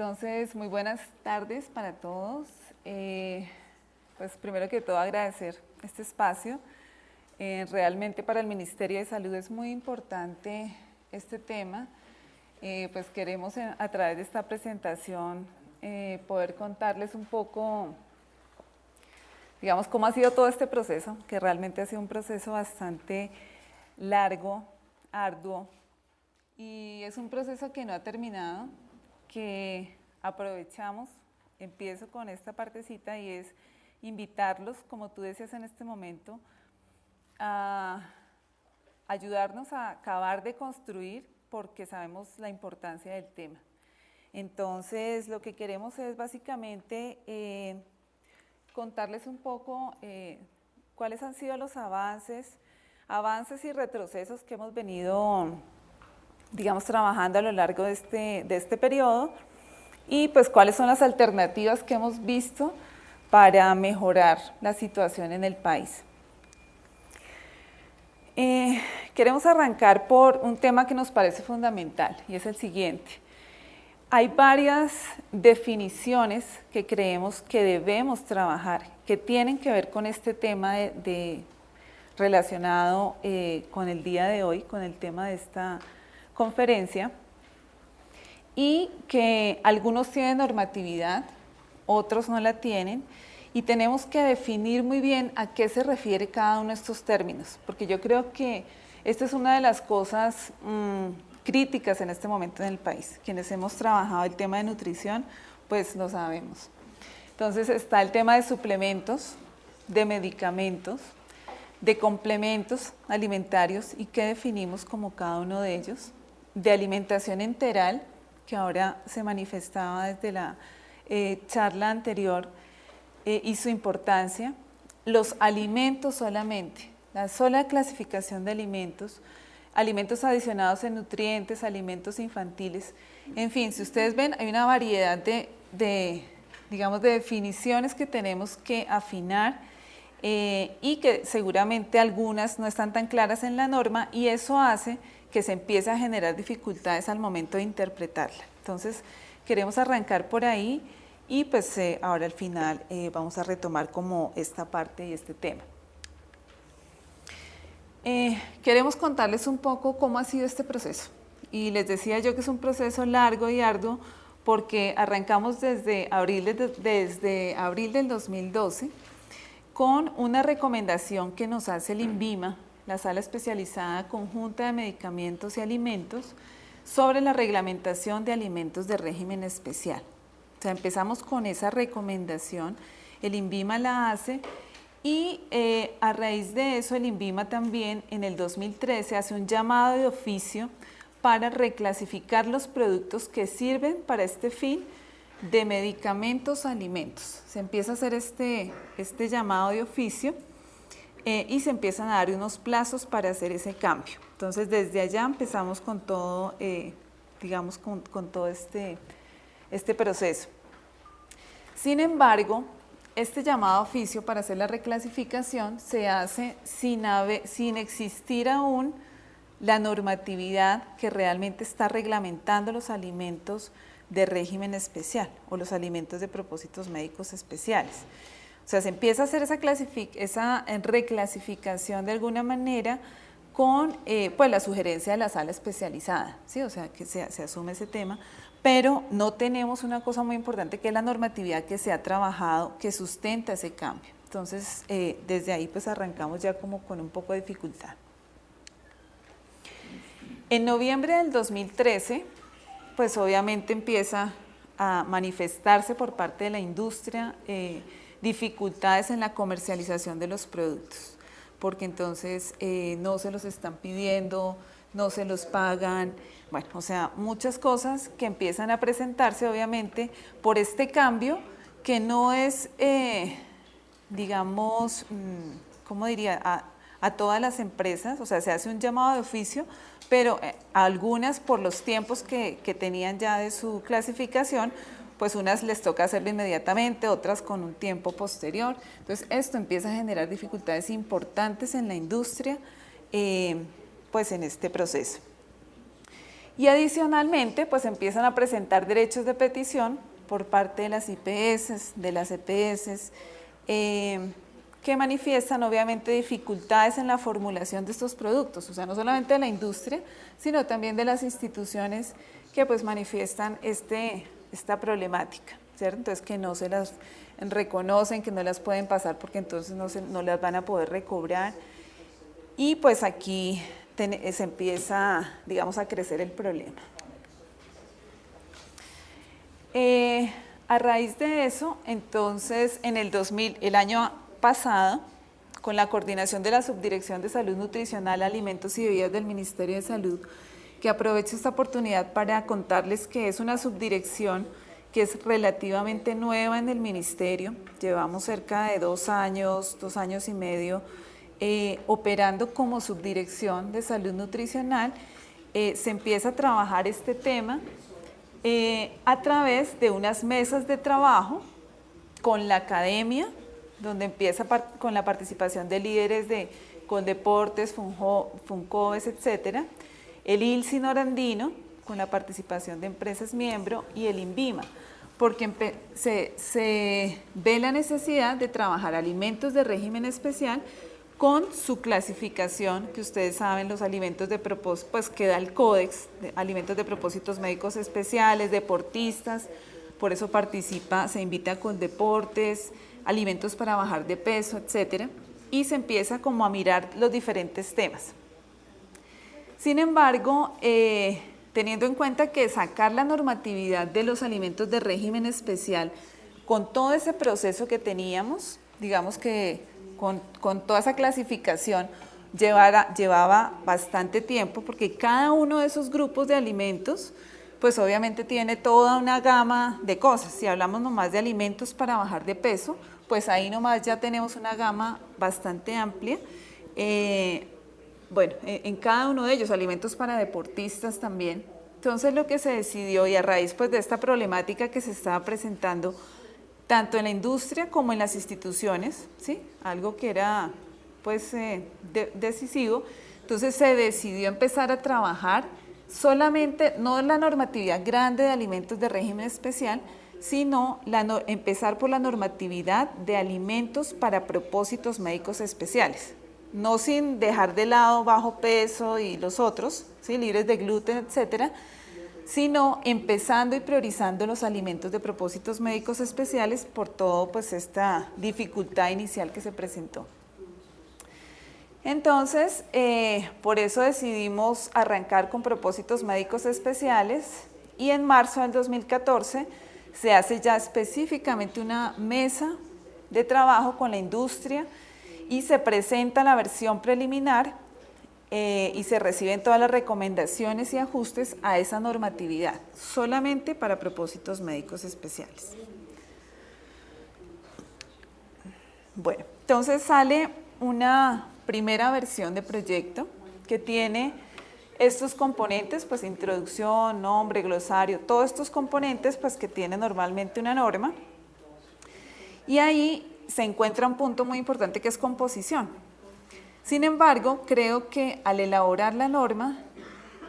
Entonces, muy buenas tardes para todos. Pues primero que todo agradecer este espacio. Realmente para el Ministerio de Salud es muy importante este tema. Pues queremos a través de esta presentación poder contarles un poco, digamos, cómo ha sido todo este proceso, que realmente ha sido un proceso bastante largo, arduo, y es un proceso que no ha terminado, que aprovechamos, empiezo con esta partecita y es invitarlos, como tú decías en este momento, a ayudarnos a acabar de construir porque sabemos la importancia del tema. Entonces, lo que queremos es básicamente contarles un poco cuáles han sido los avances y retrocesos que hemos venido, digamos, trabajando a lo largo de este periodo y pues cuáles son las alternativas que hemos visto para mejorar la situación en el país. Queremos arrancar por un tema que nos parece fundamental y es el siguiente. Hay varias definiciones que creemos que debemos trabajar, que tienen que ver con este tema relacionado con el día de hoy, con el tema de esta conferencia, y que algunos tienen normatividad, otros no la tienen, y tenemos que definir muy bien a qué se refiere cada uno de estos términos, porque yo creo que esta es una de las cosas críticas en este momento en el país. Quienes hemos trabajado el tema de nutrición, pues lo sabemos. Entonces está el tema de suplementos, de medicamentos, de complementos alimentarios y qué definimos como cada uno de ellos, de alimentación enteral, que ahora se manifestaba desde la charla anterior, y su importancia, los alimentos solamente, la sola clasificación de alimentos, alimentos adicionados en nutrientes, alimentos infantiles, en fin, si ustedes ven, hay una variedad digamos, de definiciones que tenemos que afinar y que seguramente algunas no están tan claras en la norma y eso hace que se empiece a generar dificultades al momento de interpretarla. Entonces, queremos arrancar por ahí y pues ahora al final vamos a retomar como esta parte y este tema. Queremos contarles un poco cómo ha sido este proceso. Y les decía yo que es un proceso largo y arduo porque arrancamos desde abril del 2012 con una recomendación que nos hace el INVIMA, la Sala Especializada Conjunta de Medicamentos y Alimentos, sobre la reglamentación de alimentos de régimen especial. O sea, empezamos con esa recomendación, el INVIMA la hace y a raíz de eso el INVIMA también en el 2013 hace un llamado de oficio para reclasificar los productos que sirven para este fin de medicamentos a alimentos. Se empieza a hacer este llamado de oficio y se empiezan a dar unos plazos para hacer ese cambio. Entonces desde allá empezamos con todo, digamos, con todo este proceso. Sin embargo, este llamado a oficio para hacer la reclasificación se hace sin existir aún la normatividad que realmente está reglamentando los alimentos de régimen especial o los alimentos de propósitos médicos especiales. O sea, se empieza a hacer esa reclasificación de alguna manera con pues la sugerencia de la sala especializada, ¿sí? O sea, que se asume ese tema, pero no tenemos una cosa muy importante que es la normatividad que se ha trabajado, que sustenta ese cambio. Entonces, desde ahí pues arrancamos ya como con un poco de dificultad. En noviembre del 2013, pues obviamente empieza a manifestarse por parte de la industria dificultades en la comercialización de los productos, porque entonces no se los están pidiendo, no se los pagan, bueno, o sea, muchas cosas que empiezan a presentarse obviamente por este cambio que no es, digamos, ¿cómo diría? A todas las empresas, o sea, se hace un llamado de oficio, pero algunas por los tiempos que tenían ya de su clasificación, pues unas les toca hacerlo inmediatamente, otras con un tiempo posterior. Entonces esto empieza a generar dificultades importantes en la industria, pues en este proceso. Y adicionalmente, pues empiezan a presentar derechos de petición por parte de las IPS, de las EPS, que manifiestan obviamente dificultades en la formulación de estos productos, o sea, no solamente de la industria, sino también de las instituciones que pues manifiestan esta problemática, ¿cierto? Entonces que no se las reconocen, que no las pueden pasar porque entonces no las van a poder recobrar, y pues aquí se empieza, digamos, a crecer el problema. A raíz de eso, entonces, en el año pasado, con la coordinación de la Subdirección de Salud Nutricional, Alimentos y Bebidas del Ministerio de Salud, que aprovecho esta oportunidad para contarles que es una subdirección que es relativamente nueva en el ministerio. Llevamos cerca de 2 años y medio operando como subdirección de salud nutricional. Se empieza a trabajar este tema a través de unas mesas de trabajo con la academia, donde empieza con la participación de líderes de Coldeportes, Funcoves, etcétera, el ILSI Norandino, con la participación de empresas miembro, y el INVIMA, porque se ve la necesidad de trabajar alimentos de régimen especial con su clasificación, que ustedes saben, los alimentos de propósito, pues que da el Códex de alimentos de propósitos médicos especiales, deportistas, por eso se invita a Coldeportes, alimentos para bajar de peso, etcétera, y se empieza como a mirar los diferentes temas. Sin embargo, teniendo en cuenta que sacar la normatividad de los alimentos de régimen especial con todo ese proceso que teníamos, digamos que con toda esa clasificación llevaba bastante tiempo, porque cada uno de esos grupos de alimentos pues obviamente tiene toda una gama de cosas. Si hablamos nomás de alimentos para bajar de peso, pues ahí nomás ya tenemos una gama bastante amplia. Bueno, en cada uno de ellos, alimentos para deportistas también. Entonces lo que se decidió, y a raíz pues de esta problemática que se estaba presentando tanto en la industria como en las instituciones, ¿sí? Algo que era pues decisivo, entonces se decidió empezar a trabajar solamente, no la normatividad grande de alimentos de régimen especial, sino empezar por la normatividad de alimentos para propósitos médicos especiales, no sin dejar de lado bajo peso y los otros, ¿sí? Libres de gluten, etcétera, sino empezando y priorizando los alimentos de propósitos médicos especiales por todo pues esta dificultad inicial que se presentó. Entonces, por eso decidimos arrancar con propósitos médicos especiales, y en marzo del 2014 se hace ya específicamente una mesa de trabajo con la industria y se presenta la versión preliminar y se reciben todas las recomendaciones y ajustes a esa normatividad, solamente para propósitos médicos especiales. Bueno, entonces sale una primera versión de proyecto que tiene estos componentes, pues introducción, nombre, glosario, todos estos componentes pues que tiene normalmente una norma, y ahí se encuentra un punto muy importante que es composición. Sin embargo, creo que al elaborar la norma,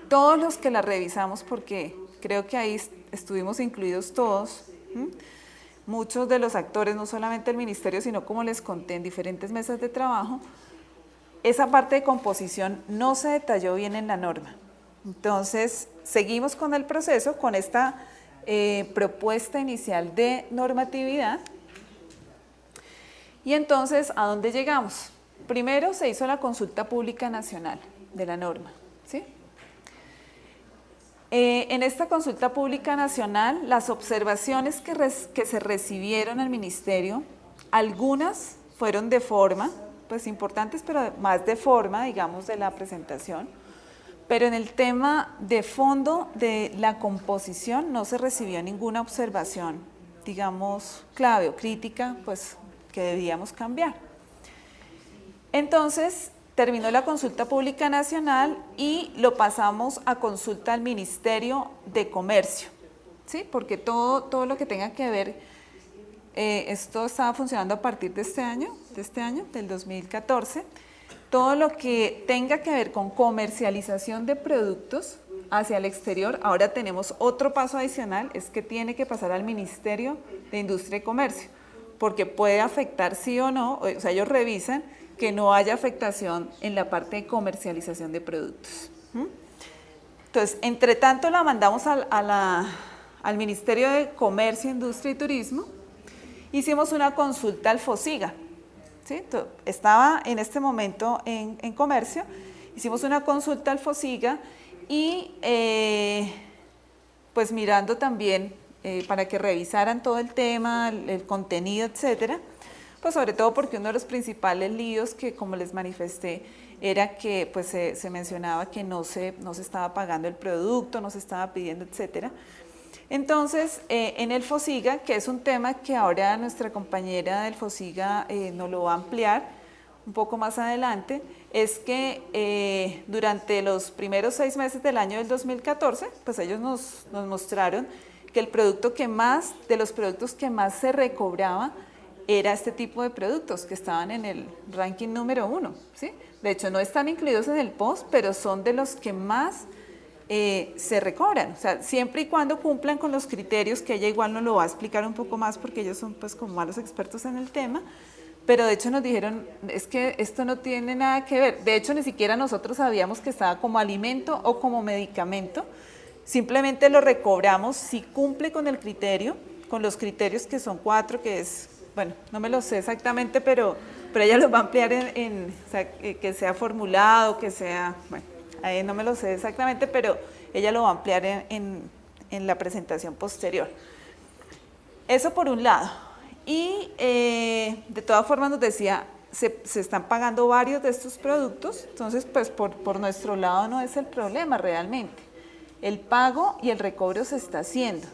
todos los que la revisamos, porque creo que ahí estuvimos incluidos todos, muchos de los actores, no solamente el ministerio, sino como les conté en diferentes mesas de trabajo, esa parte de composición no se detalló bien en la norma. Entonces, seguimos con el proceso, con esta propuesta inicial de normatividad. Y entonces, ¿a dónde llegamos? Primero se hizo la consulta pública nacional de la norma, ¿sí? En esta consulta pública nacional, las observaciones que se recibieron al ministerio, algunas fueron de forma, pues importantes, pero más de forma, digamos, de la presentación, Pero en el tema de fondo de la composición no se recibió ninguna observación, digamos, clave o crítica, pues que debíamos cambiar. Entonces, terminó la consulta pública nacional y lo pasamos a consulta al Ministerio de Comercio, ¿sí? Porque todo lo que tenga que ver, esto estaba funcionando a partir de este año, del 2014, todo lo que tenga que ver con comercialización de productos hacia el exterior, ahora tenemos otro paso adicional, es que tiene que pasar al Ministerio de Industria y Comercio, porque puede afectar sí o no, o sea, ellos revisan que no haya afectación en la parte de comercialización de productos. Entonces, entre tanto la mandamos al Ministerio de Comercio, Industria y Turismo, hicimos una consulta al FOSIGA, ¿sí? Estaba en este momento en Comercio, hicimos una consulta al FOSIGA y pues mirando también para que revisaran todo el tema, el contenido, etcétera, pues sobre todo porque uno de los principales líos que, como les manifesté, era que pues se mencionaba que no se estaba pagando el producto, no se estaba pidiendo, etcétera. Entonces, en el FOSIGA, que es un tema que ahora nuestra compañera del FOSIGA nos lo va a ampliar un poco más adelante, es que durante los primeros 6 meses del año del 2014, pues ellos nos mostraron que el producto que más, de los productos que más se recobraba, era este tipo de productos que estaban en el ranking número 1, ¿sí? De hecho, no están incluidos en el POS, pero son de los que más se recobran, o sea, siempre y cuando cumplan con los criterios, que ella igual nos lo va a explicar un poco más porque ellos son pues como malos expertos en el tema, pero de hecho nos dijeron, es que esto no tiene nada que ver, de hecho ni siquiera nosotros sabíamos que estaba como alimento o como medicamento, simplemente lo recobramos si cumple con el criterio, con los criterios que son 4, que es, bueno, no me lo sé exactamente, pero ella lo va a ampliar o sea, que sea formulado, que sea, bueno, no me lo sé exactamente, pero ella lo va a ampliar en la presentación posterior. Eso por un lado. Y de todas formas nos decía, se están pagando varios de estos productos, entonces pues por nuestro lado no es el problema realmente. El pago y el recobro se está haciendo.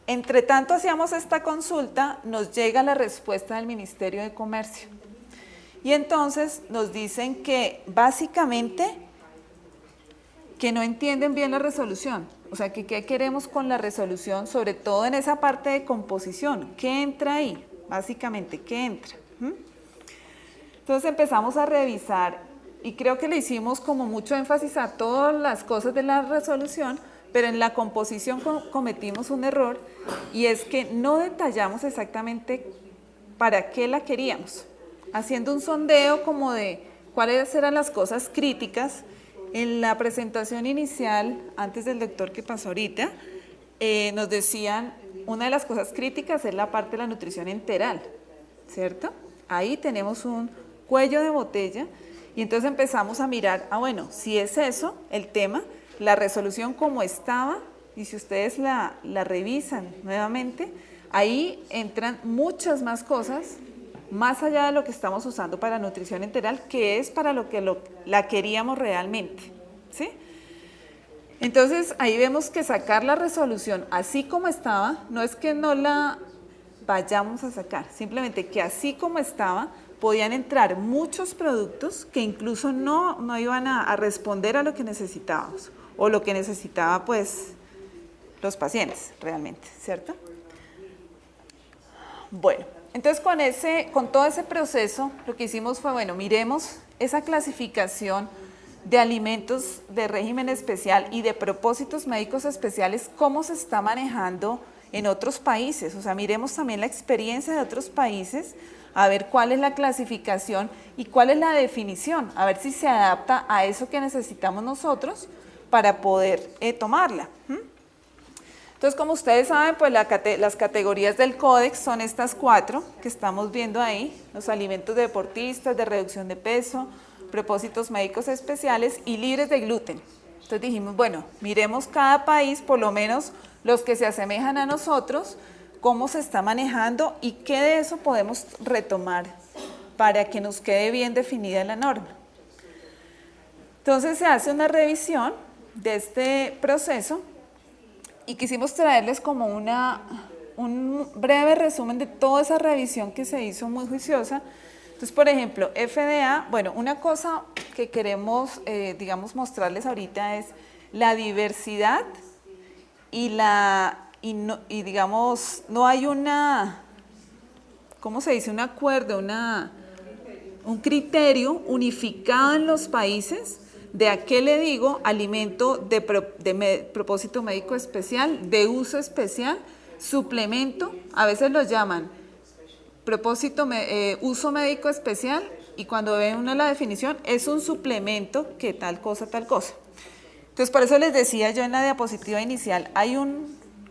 Entre tanto hacíamos esta consulta, nos llega la respuesta del Ministerio de Comercio. Y entonces nos dicen que básicamente que no entienden bien la resolución. O sea, que qué queremos con la resolución, sobre todo en esa parte de composición. ¿Qué entra ahí? Básicamente, ¿qué entra? Entonces empezamos a revisar y creo que le hicimos como mucho énfasis a todas las cosas de la resolución, pero en la composición cometimos un error y es que no detallamos exactamente para qué la queríamos. Haciendo un sondeo como de cuáles eran las cosas críticas, en la presentación inicial, antes del doctor que pasó ahorita, nos decían, una de las cosas críticas es la parte de la nutrición enteral, ¿cierto? Ahí tenemos un cuello de botella y entonces empezamos a mirar, bueno, si es eso el tema, la resolución como estaba, y si ustedes la revisan nuevamente, ahí entran muchas más cosas, más allá de lo que estamos usando para nutrición enteral, que es para lo que la queríamos realmente, ¿sí? Entonces, ahí vemos que sacar la resolución así como estaba, no es que no la vayamos a sacar, simplemente que así como estaba, podían entrar muchos productos que incluso no iban a responder a lo que necesitábamos, o lo que necesitaba, pues, los pacientes realmente, ¿cierto? Bueno. Entonces, con todo ese proceso, lo que hicimos fue, bueno, miremos esa clasificación de alimentos de régimen especial y de propósitos médicos especiales, cómo se está manejando en otros países. O sea, miremos también la experiencia de otros países, a ver cuál es la clasificación y cuál es la definición, a ver si se adapta a eso que necesitamos nosotros para poder tomarla. Entonces, como ustedes saben, pues las categorías del códex son estas 4 que estamos viendo ahí, los alimentos de deportistas, de reducción de peso, propósitos médicos especiales y libres de gluten. Entonces dijimos, bueno, miremos cada país, por lo menos los que se asemejan a nosotros, cómo se está manejando y qué de eso podemos retomar para que nos quede bien definida la norma. Entonces se hace una revisión de este proceso y quisimos traerles como un breve resumen de toda esa revisión que se hizo muy juiciosa. Entonces, por ejemplo, FDA, bueno, una cosa que queremos, digamos, mostrarles ahorita es la diversidad y digamos, no hay una, ¿cómo se dice? Un acuerdo, un criterio unificado en los países de a qué le digo alimento de propósito médico especial, de uso especial, suplemento, a veces lo llaman uso médico especial, y cuando ven una la definición es un suplemento que tal cosa. Entonces, por eso les decía yo en la diapositiva inicial, hay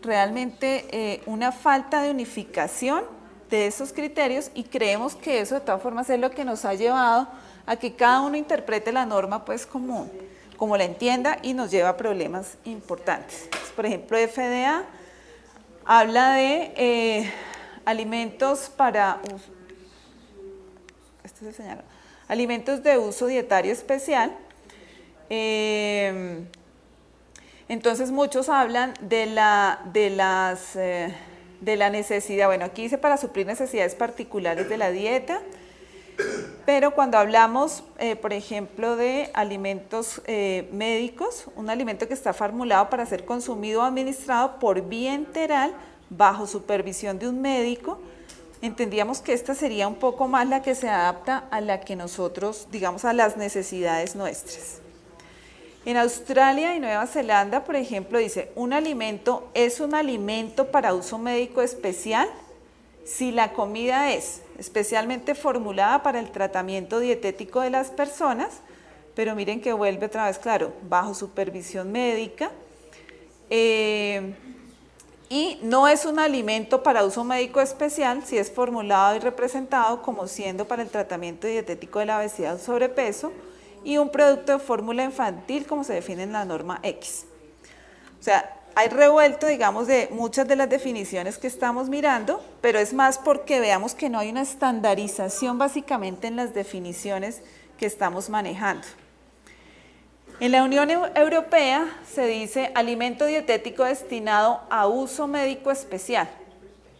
realmente una falta de unificación de esos criterios, y creemos que eso de todas formas es lo que nos ha llevado a que cada uno interprete la norma pues como la entienda, y nos lleva a problemas importantes. Entonces, por ejemplo, FDA habla de alimentos para uso, alimentos de uso dietario especial. Entonces muchos hablan de la necesidad, bueno, aquí dice para suplir necesidades particulares de la dieta, pero cuando hablamos, por ejemplo, de alimentos médicos, un alimento que está formulado para ser consumido o administrado por vía enteral bajo supervisión de un médico, entendíamos que esta sería un poco más la que se adapta a la que nosotros, digamos, a las necesidades nuestras. En Australia y Nueva Zelanda, por ejemplo, dice, un alimento es un alimento para uso médico especial si la comida es especialmente formulada para el tratamiento dietético de las personas, pero miren que vuelve otra vez, claro, bajo supervisión médica, y no es un alimento para uso médico especial si es formulado y representado como siendo para el tratamiento dietético de la obesidad o sobrepeso, y un producto de fórmula infantil como se define en la norma X. O sea, hay revuelto, digamos, de muchas de las definiciones que estamos mirando, pero es más porque veamos que no hay una estandarización básicamente en las definiciones que estamos manejando. En la Unión Europea se dice alimento dietético destinado a uso médico especial.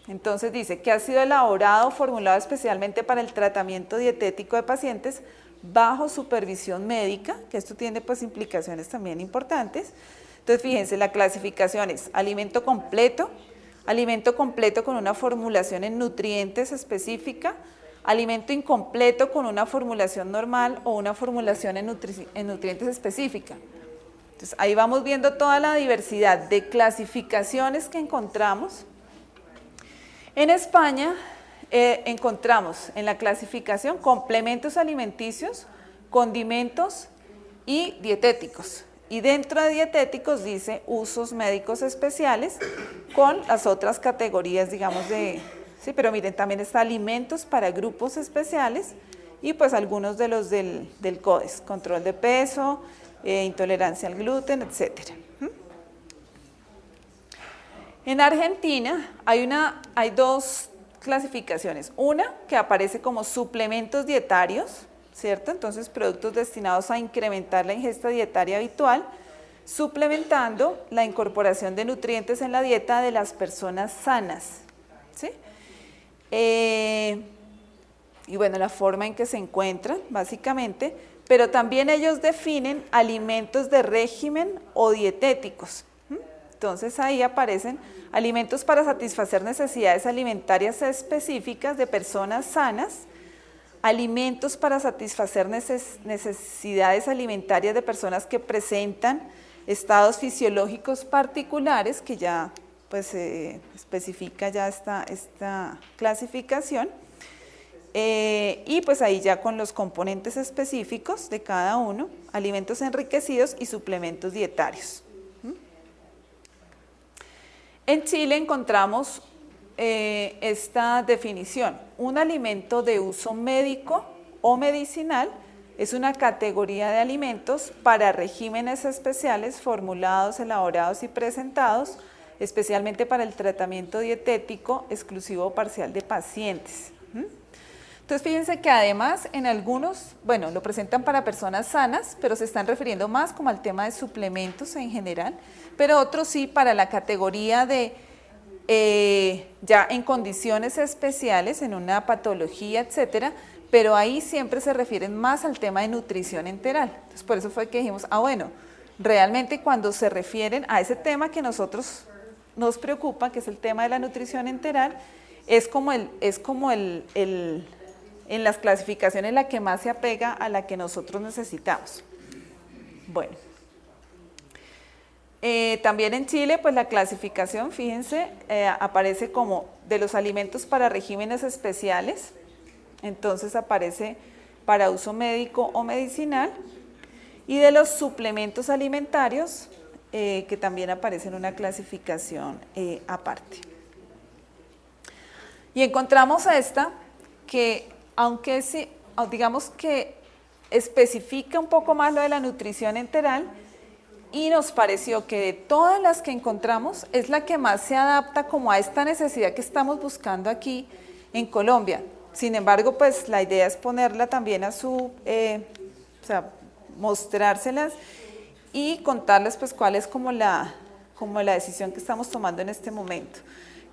Entonces dice que ha sido elaborado o formulado especialmente para el tratamiento dietético de pacientes bajo supervisión médica, que esto tiene pues implicaciones también importantes. Entonces fíjense, la clasificación es alimento completo con una formulación en nutrientes específica, alimento incompleto con una formulación normal o una formulación en nutrientes específica. Entonces ahí vamos viendo toda la diversidad de clasificaciones que encontramos. En España encontramos en la clasificación complementos alimenticios, condimentos y dietéticos. Y dentro de dietéticos dice usos médicos especiales con las otras categorías, digamos, sí, pero miren, también está alimentos para grupos especiales y pues algunos de los del CODES, control de peso, intolerancia al gluten, etcétera. En Argentina hay dos clasificaciones, una que aparece como suplementos dietarios, ¿cierto? Entonces, productos destinados a incrementar la ingesta dietaria habitual, suplementando la incorporación de nutrientes en la dieta de las personas sanas, ¿sí? Y bueno, la forma en que se encuentran, básicamente, pero también ellos definen alimentos de régimen o dietéticos. Entonces, ahí aparecen alimentos para satisfacer necesidades alimentarias específicas de personas sanas, alimentos para satisfacer necesidades alimentarias de personas que presentan estados fisiológicos particulares, que ya pues especifica ya esta clasificación, y pues ahí ya con los componentes específicos de cada uno, alimentos enriquecidos y suplementos dietarios. En Chile encontramos esta definición. Un alimento de uso médico o medicinal es una categoría de alimentos para regímenes especiales formulados, elaborados y presentados especialmente para el tratamiento dietético exclusivo o parcial de pacientes. Entonces fíjense que además en algunos, bueno, lo presentan para personas sanas, pero se están refiriendo más como al tema de suplementos en general, pero otros sí para la categoría de ya en condiciones especiales, en una patología, etcétera, pero ahí siempre se refieren más al tema de nutrición enteral. Entonces por eso fue que dijimos, bueno, realmente cuando se refieren a ese tema que nosotros nos preocupa, que es el tema de la nutrición enteral, es como en las clasificaciones la que más se apega a la que nosotros necesitamos. Bueno. También en Chile, pues la clasificación, fíjense, aparece como de los alimentos para regímenes especiales, entonces aparece para uso médico o medicinal, y de los suplementos alimentarios, que también aparece en una clasificación aparte. Y encontramos esta que, aunque digamos que especifica un poco más lo de la nutrición enteral, y nos pareció que de todas las que encontramos es la que más se adapta como a esta necesidad que estamos buscando aquí en Colombia. Sin embargo, pues la idea es ponerla también a su, o sea, mostrárselas y contarles pues cuál es como la decisión que estamos tomando en este momento,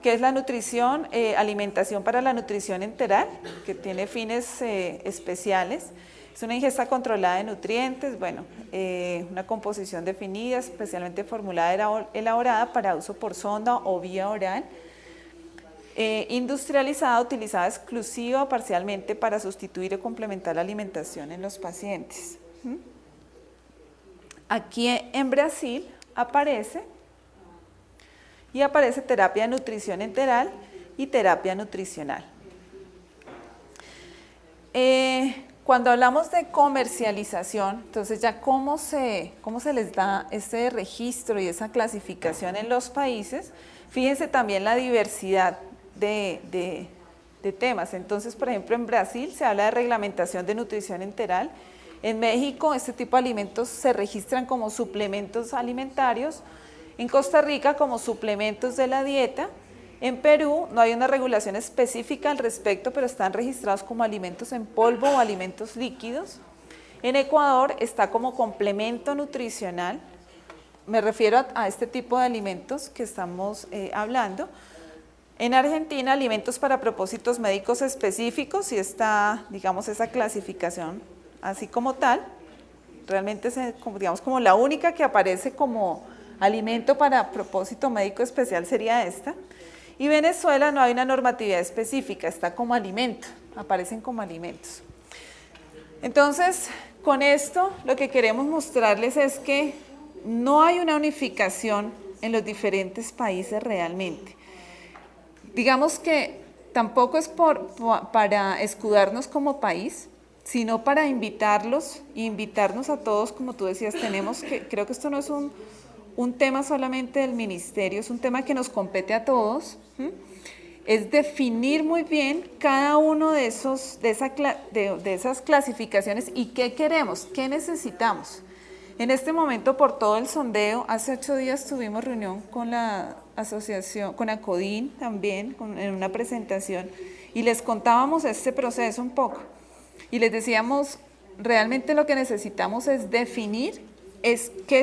que es la nutrición, alimentación para la nutrición enteral, que tiene fines especiales. Es una ingesta controlada de nutrientes, bueno, una composición definida, especialmente formulada, elaborada para uso por sonda o vía oral, industrializada, utilizada exclusiva o parcialmente para sustituir o complementar la alimentación en los pacientes. Aquí en Brasil aparece terapia de nutrición enteral y terapia nutricional. Cuando hablamos de comercialización, entonces ya cómo se les da ese registro y esa clasificación en los países, fíjense también la diversidad de temas. Entonces, por ejemplo, en Brasil se habla de reglamentación de nutrición enteral. En México este tipo de alimentos se registran como suplementos alimentarios. En Costa Rica como suplementos de la dieta. En Perú no hay una regulación específica al respecto, pero están registrados como alimentos en polvo o alimentos líquidos. En Ecuador está como complemento nutricional, me refiero a este tipo de alimentos que estamos hablando. En Argentina, alimentos para propósitos médicos específicos, y está, digamos, esa clasificación así como tal. Realmente es, digamos, como la única que aparece como alimento para propósito médico especial sería esta. Y Venezuela no hay una normatividad específica, está como alimento, aparecen como alimentos. Entonces, con esto lo que queremos mostrarles es que no hay una unificación en los diferentes países realmente. Digamos que tampoco es para escudarnos como país, sino para invitarnos a todos, como tú decías, creo que esto no es un tema solamente del ministerio, es un tema que nos compete a todos, es definir muy bien cada uno de esas clasificaciones y qué queremos, qué necesitamos. En este momento, por todo el sondeo, hace 8 días tuvimos reunión con la asociación, con ACODIN también, en una presentación, y les contábamos este proceso un poco. Y les decíamos, realmente lo que necesitamos es definir qué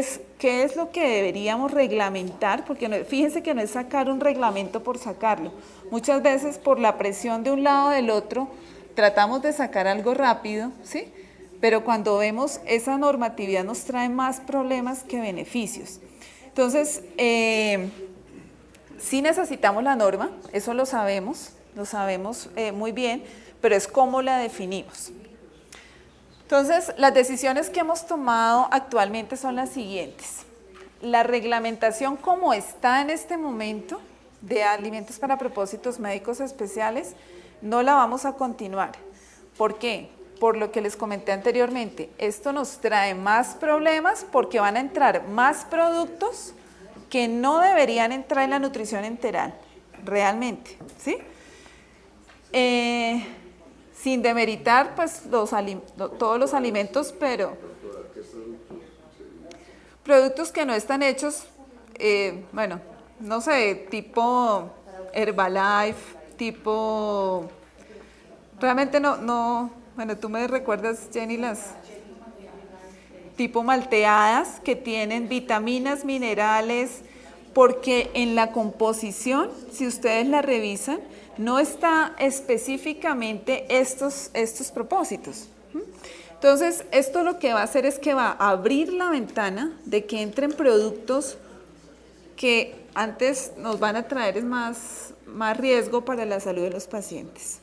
es lo que deberíamos reglamentar, porque fíjense que no es sacar un reglamento por sacarlo. Muchas veces por la presión de un lado o del otro tratamos de sacar algo rápido, ¿sí? Pero cuando vemos esa normatividad nos trae más problemas que beneficios. Entonces, sí necesitamos la norma, eso lo sabemos muy bien, pero es cómo la definimos. Entonces, las decisiones que hemos tomado actualmente son las siguientes. La reglamentación como está en este momento de alimentos para propósitos médicos especiales, no la vamos a continuar. ¿Por qué? Por lo que les comenté anteriormente, esto nos trae más problemas porque van a entrar más productos que no deberían entrar en la nutrición enteral, realmente, ¿sí? Sin demeritar pues todos los alimentos, pero productos que no están hechos, bueno, no sé, tipo Herbalife, tipo Realmente bueno, tú me recuerdas, Jenny, las tipo malteadas que tienen vitaminas, minerales, porque en la composición, si ustedes la revisan, no está específicamente estos propósitos. Entonces, esto lo que va a hacer es que va a abrir la ventana de que entren productos que antes nos van a traer más riesgo para la salud de los pacientes.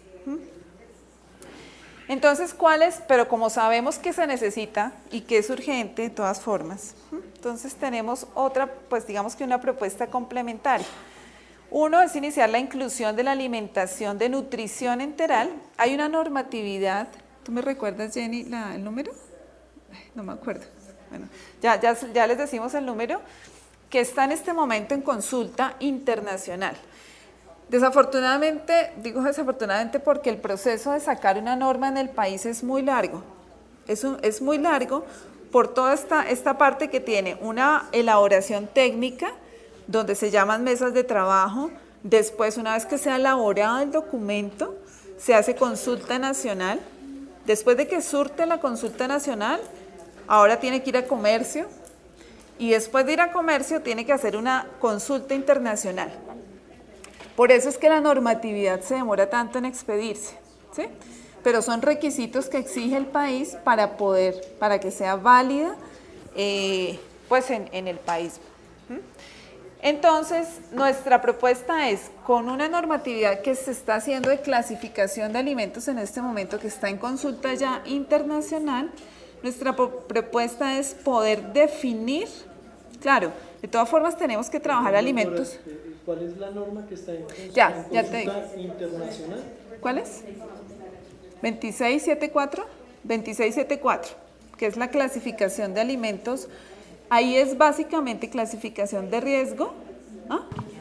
Entonces, ¿cuáles? Pero como sabemos que se necesita y que es urgente de todas formas, entonces tenemos otra, pues digamos que una propuesta complementaria. Uno es iniciar la inclusión de la alimentación de nutrición enteral. Hay una normatividad, ¿tú me recuerdas, Jenny, el número? No me acuerdo. Bueno, ya les decimos el número, que está en este momento en consulta internacional. Desafortunadamente, digo desafortunadamente porque el proceso de sacar una norma en el país es muy largo. Es muy largo por toda esta parte que tiene una elaboración técnica, donde se llaman mesas de trabajo. Después, una vez que se ha elaborado el documento, se hace consulta nacional. Después de que surte la consulta nacional, ahora tiene que ir a comercio. Y después de ir a comercio, tiene que hacer una consulta internacional. Por eso es que la normatividad se demora tanto en expedirse, ¿sí? Pero son requisitos que exige el país para que sea válida pues en el país. Entonces, nuestra propuesta es, con una normatividad que se está haciendo de clasificación de alimentos en este momento, que está en consulta ya internacional, nuestra propuesta es poder definir, claro, de todas formas tenemos que trabajar alimentos. ¿Cuál es la norma que está en consulta internacional? ¿Cuál es? 2674, que es la clasificación de alimentos. Ahí es básicamente clasificación de riesgo.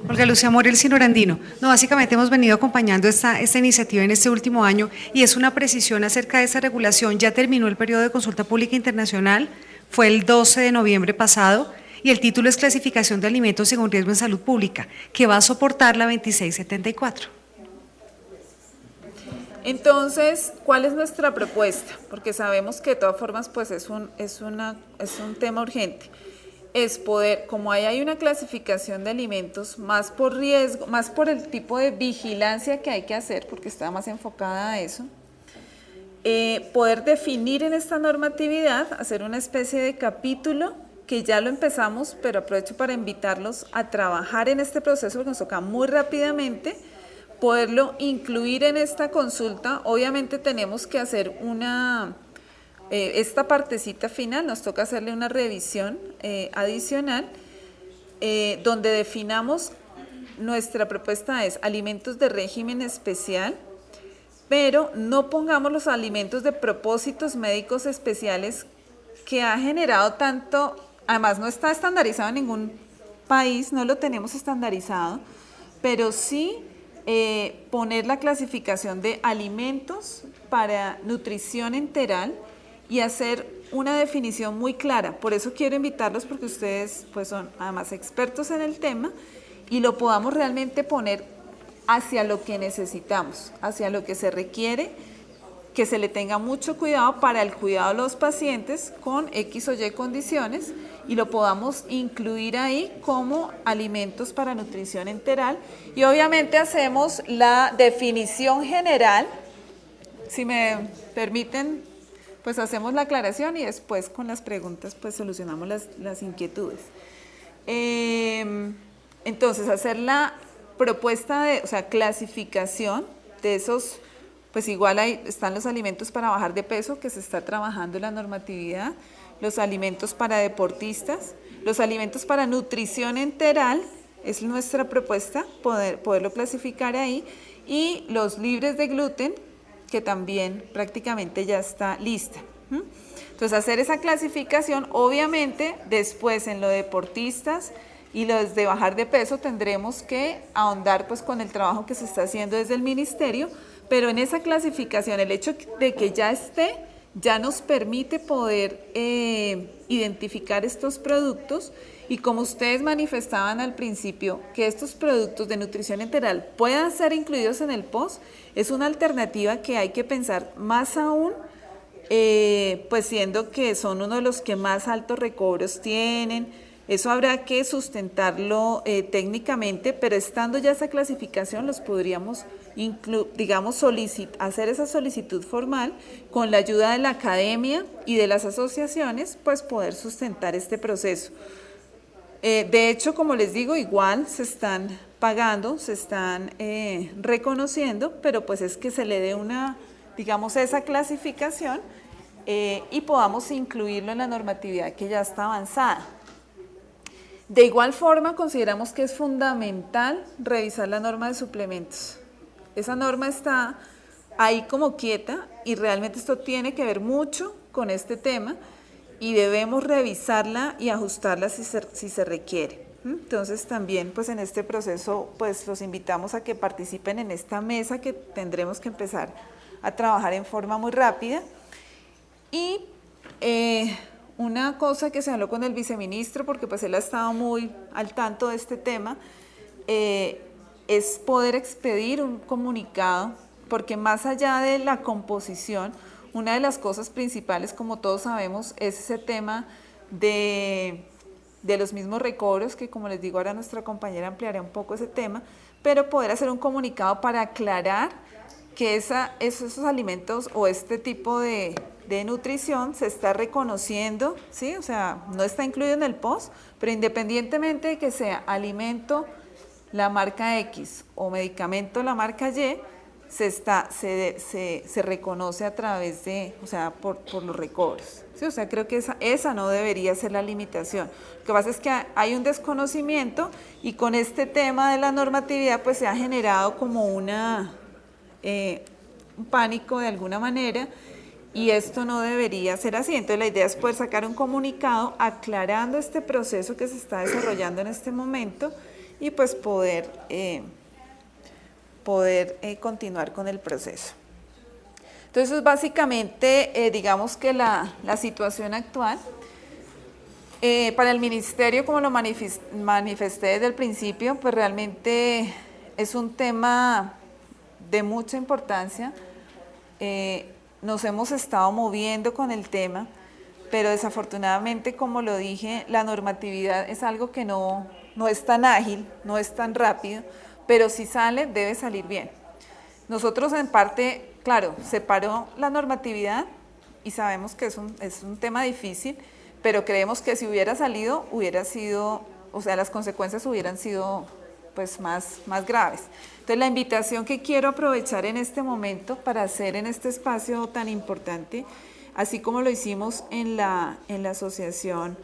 Olga Lucía Morel, Sinorandino. No, básicamente hemos venido acompañando esta iniciativa en este último año y es una precisión acerca de esa regulación. Ya terminó el periodo de consulta pública internacional, fue el 12 de noviembre pasado, y el título es Clasificación de alimentos según riesgo en salud pública, que va a soportar la 2674. Entonces, ¿cuál es nuestra propuesta? Porque sabemos que de todas formas pues es un tema urgente. Es poder, como hay una clasificación de alimentos, más por riesgo, más por el tipo de vigilancia que hay que hacer, porque está más enfocada a eso, poder definir en esta normatividad, hacer una especie de capítulo, que ya lo empezamos, pero aprovecho para invitarlos a trabajar en este proceso, porque nos toca muy rápidamente, poderlo incluir en esta consulta. Obviamente tenemos que hacer esta partecita final, nos toca hacerle una revisión adicional, donde definamos, nuestra propuesta es alimentos de régimen especial, pero no pongamos los alimentos de propósitos médicos especiales, que ha generado tanto. Además, no está estandarizado en ningún país, no lo tenemos estandarizado, pero sí poner la clasificación de alimentos para nutrición enteral y hacer una definición muy clara. Por eso quiero invitarlos, porque ustedes pues son además expertos en el tema, y lo podamos realmente poner hacia lo que necesitamos, hacia lo que se requiere, que se le tenga mucho cuidado para el cuidado de los pacientes con X o Y condiciones, y lo podamos incluir ahí como alimentos para nutrición enteral. Y obviamente hacemos la definición general, si me permiten, pues hacemos la aclaración y después con las preguntas pues solucionamos las inquietudes. Entonces, hacer la propuesta clasificación de esos. Pues igual están los alimentos para bajar de peso, que se está trabajando en la normatividad, los alimentos para deportistas, los alimentos para nutrición enteral, es nuestra propuesta, poderlo clasificar ahí, y los libres de gluten, que también prácticamente ya está lista. Entonces, hacer esa clasificación. Obviamente, después en lo de deportistas y los de bajar de peso tendremos que ahondar pues con el trabajo que se está haciendo desde el ministerio, pero en esa clasificación, el hecho de que ya esté, ya nos permite poder identificar estos productos y como ustedes manifestaban al principio, que estos productos de nutrición enteral puedan ser incluidos en el POS, es una alternativa que hay que pensar más aún, pues siendo que son uno de los que más altos recobros tienen. Eso habrá que sustentarlo técnicamente, pero estando ya esa clasificación los podríamos, digamos, hacer esa solicitud formal con la ayuda de la academia y de las asociaciones, pues poder sustentar este proceso. De hecho, como les digo, igual se están pagando, se están reconociendo, pero pues es que se le dé una, digamos, esa clasificación y podamos incluirlo en la normatividad que ya está avanzada. De igual forma, consideramos que es fundamental revisar la norma de suplementos. Esa norma está ahí como quieta y realmente esto tiene que ver mucho con este tema y debemos revisarla y ajustarla si se requiere. Entonces también pues en este proceso pues los invitamos a que participen en esta mesa que tendremos que empezar a trabajar en forma muy rápida. Y una cosa que se habló con el viceministro, porque pues él ha estado muy al tanto de este tema, es poder expedir un comunicado, porque más allá de la composición, una de las cosas principales, como todos sabemos, es ese tema de los mismos recobros, que como les digo, ahora nuestra compañera ampliará un poco ese tema, pero poder hacer un comunicado para aclarar que esos alimentos o este tipo de nutrición se está reconociendo, ¿sí? O sea, no está incluido en el POS, pero independientemente de que sea alimento la marca X o medicamento la marca Y, se reconoce a través de, o sea, por los recobros. ¿Sí? O sea, creo que esa no debería ser la limitación. Lo que pasa es que hay un desconocimiento y con este tema de la normatividad pues se ha generado como un pánico de alguna manera y esto no debería ser así. Entonces la idea es poder sacar un comunicado aclarando este proceso que se está desarrollando en este momento y pues poder continuar con el proceso. Entonces, básicamente, digamos que la situación actual, para el ministerio, como lo manifesté desde el principio, pues realmente es un tema de mucha importancia. Nos hemos estado moviendo con el tema, pero desafortunadamente, como lo dije, la normatividad es algo que no es tan ágil, no es tan rápido, pero si sale, debe salir bien. Nosotros en parte, claro, separó la normatividad y sabemos que es un tema difícil, pero creemos que si hubiera salido, hubiera sido, o sea, las consecuencias hubieran sido pues más graves. Entonces la invitación que quiero aprovechar en este momento para hacer en este espacio tan importante, así como lo hicimos en la asociación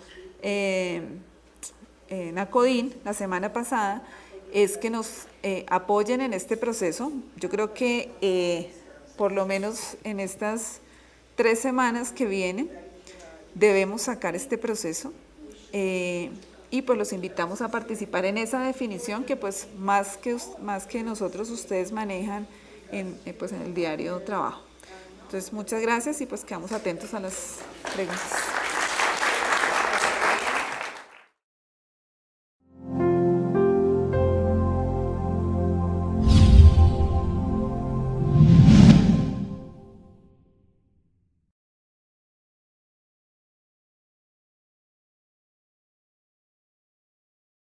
NACODIN la semana pasada, es que nos apoyen en este proceso. Yo creo que por lo menos en estas 3 semanas que vienen debemos sacar este proceso y pues los invitamos a participar en esa definición que pues más que nosotros ustedes manejan pues en el diario trabajo. Entonces muchas gracias y pues quedamos atentos a las preguntas.